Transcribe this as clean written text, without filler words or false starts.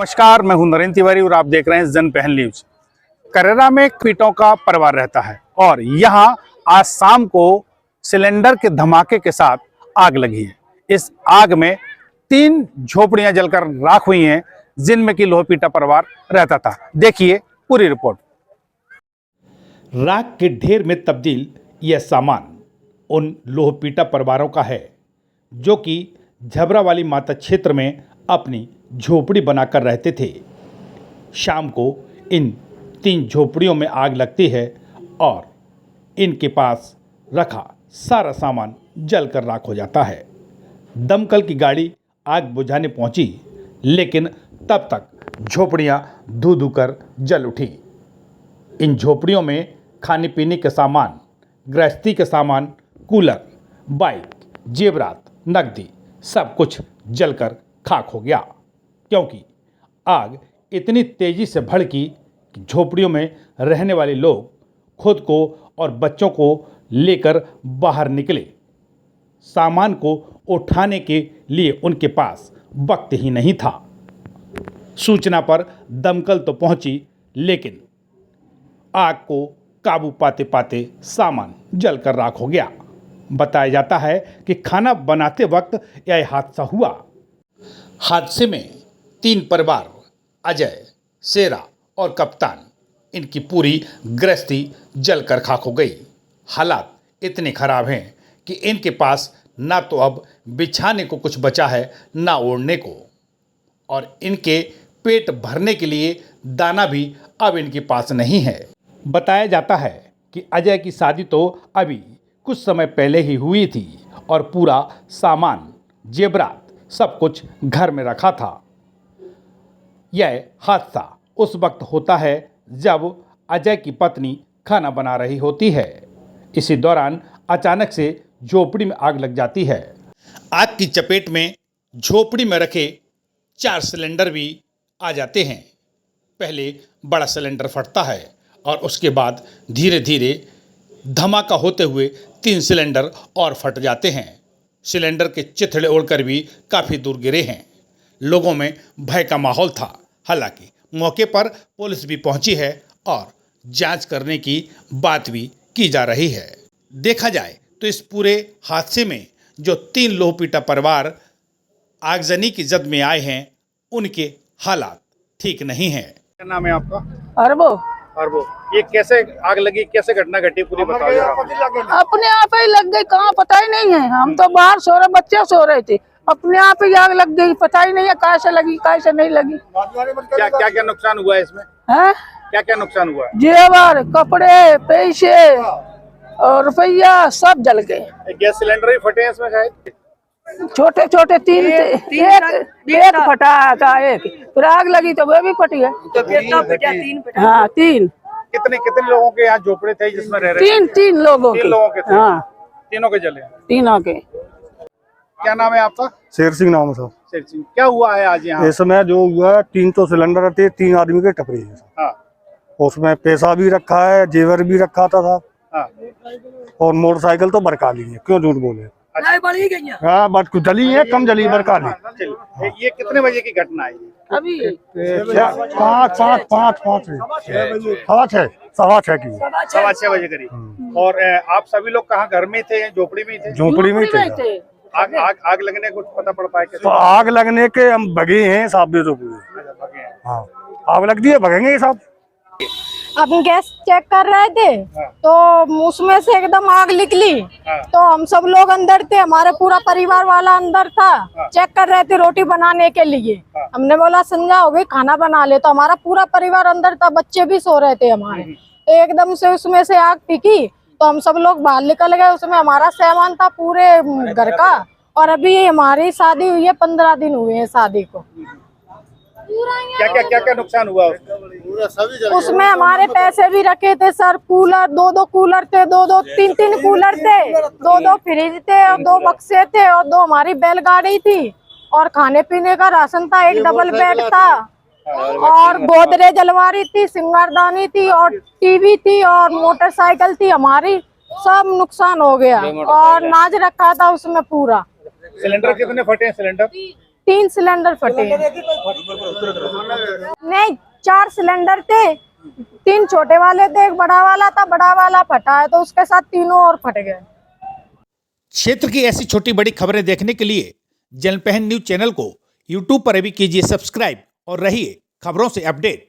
नमस्कार, मैं हूं नरेंद्र तिवारी और आप देख रहे हैं जन पहल न्यूज। करेरा में पीटों का परिवार रहता है और यहां आज शाम को सिलेंडर के धमाके के साथ आग लगी है। इस आग में 3 झोपड़ियां जलकर राख हुई हैं, जिनमें कि लोहपीटा परिवार रहता था। देखिए पूरी रिपोर्ट। राख के ढेर में तब्दील यह सामान उन लोहपीटा परिवारों का है जो कि झबरावाली माता क्षेत्र में अपनी झोपड़ी बनाकर रहते थे। शाम को इन 3 झोपड़ियों में आग लगती है और इनके पास रखा सारा सामान जलकर राख हो जाता है। दमकल की गाड़ी आग बुझाने पहुंची, लेकिन तब तक झोपड़ियां धू धू कर जल उठी। इन झोपड़ियों में खाने पीने के सामान, गृहस्थी के सामान, कूलर, बाइक, जेवरात, नकदी सब कुछ जलकर खाक हो गया, क्योंकि आग इतनी तेजी से भड़की कि झोपड़ियों में रहने वाले लोग खुद को और बच्चों को लेकर बाहर निकले। सामान को उठाने के लिए उनके पास वक्त ही नहीं था। सूचना पर दमकल तो पहुंची, लेकिन आग को काबू पाते पाते सामान जलकर राख हो गया। बताया जाता है कि खाना बनाते वक्त यह हादसा हुआ। हादसे में 3 परिवार अजय, शेरा और कप्तान, इनकी पूरी गृहस्थी जलकर खाक हो गई। हालात इतने खराब हैं कि इनके पास ना तो अब बिछाने को कुछ बचा है, ना ओढ़ने को, और इनके पेट भरने के लिए दाना भी अब इनके पास नहीं है। बताया जाता है कि अजय की शादी तो अभी कुछ समय पहले ही हुई थी और पूरा सामान, जेवरात सब कुछ घर में रखा था। यह हादसा उस वक्त होता है जब अजय की पत्नी खाना बना रही होती है। इसी दौरान अचानक से झोपड़ी में आग लग जाती है। आग की चपेट में झोपड़ी में रखे 4 सिलेंडर भी आ जाते हैं। पहले बड़ा सिलेंडर फटता है और उसके बाद धीरे धीरे धमाका होते हुए 3 सिलेंडर और फट जाते हैं। सिलेंडर के चिथड़े उड़कर भी काफ़ी दूर गिरे हैं। लोगों में भय का माहौल था। हालांकि मौके पर पुलिस भी पहुंची है और जांच करने की बात भी की जा रही है। देखा जाए तो इस पूरे हादसे में जो 3 लोहपीटा परिवार आगजनी की जद में आए हैं, उनके हालात ठीक नहीं हैं। क्या नाम है आपका? अरबो। ये कैसे आग लगी, कैसे घटना घटी, पूरी बताइए। अपने आप ही लग गई, कहाँ पता ही नहीं है। हम तो बाहर सो रहे, बच्चे सो रहे थे, अपने आप ही आग लग गई। पता ही नहीं है कैसे लगी, कैसे नहीं लगी। क्या क्या क्या नुकसान हुआ है इसमें? है क्या क्या नुकसान हुआ है? जेवर, कपड़े, पैसे और रुपया सब जल गए। गैस सिलेंडर भी फटे हैं इसमें शायद। छोटे छोटे 3 एक फटा था, एक फिर आग लगी तो वो भी फटी है। तो फिर तो फटा 3 फटा। हाँ 3। कितने लोगों के यहाँ झोपड़े थे जिसमें रह रहे? 3 लोगों के। 3 लोगों के थे। हाँ, तीनों के जले। तीनों के। क्या नाम है आपका? शेर सिंह नाम है साहब। शेर सिंह। क्या हुआ है आज यहाँ? इस समय जो हुआ है, 3 तो सिलेंडर थे, 3 आदमी के टपरी है। हाँ। उसमें पैसा भी रखा है, जेवर भी रखा था। हाँ। और मोटरसाइकिल तो बरका ली है, क्यों झूठ बोले। बड़ी गई है। हाँ, बट कुछ जली है, कम जली, बरका ली। ये कितने बजे की घटना है? अभी 5:06 की। 6:15 बजे करीब। और आप सभी लोग कहाँ, घर में थे, झोपड़ी में थे? झोपड़ी में थे। आग लगने को पता पड़ पाया? तो आग लगने के हम भगे हैं साहब। तो हाँ, आग लगती है, भगेंगे साहब। अब गैस चेक कर रहे थे तो उसमें से एकदम आग निकली। तो हम सब लोग अंदर थे, हमारे पूरा परिवार वाला अंदर था। चेक कर रहे थे रोटी बनाने के लिए। हमने बोला संजा हो गई, खाना बना ले। तो हमारा पूरा परिवार अंदर था, बच्चे भी सो रहे थे हमारे। एकदम से उसमें से आग टिकी तो हम सब लोग बाहर निकल गए। उसमें हमारा सामान था पूरे घर का। और अभी हमारी शादी हुई है, 15 दिन हुए हैं शादी को। क्या नुकसान हुआ? उसमें हमारे पैसे भी रखे थे सर। कूलर, 2 कूलर थे, 3 कूलर थे, 2 फ्रिज थे और 2 बक्से थे और 2 हमारी बैलगाड़ी थी और खाने पीने का राशन था। एक डबल बेड था और गोदरेज अलमारी थी, सिंगारदानी थी और टीवी थी और मोटरसाइकिल थी हमारी। सब नुकसान हो गया और नाज रखा था उसमें पूरा। सिलेंडर कितने फटे हैं? सिलेंडर 3 सिलेंडर फटे। 4 सिलेंडर थे, 3 छोटे वाले थे, एक बड़ा वाला था, बड़ा वाला फटा है तो उसके साथ तीनों और फट गए। क्षेत्र की ऐसी छोटी बड़ी खबरें देखने के लिए जनपहन न्यूज चैनल को यूट्यूब पर भी कीजिए सब्सक्राइब और रहिए खबरों से अपडेट।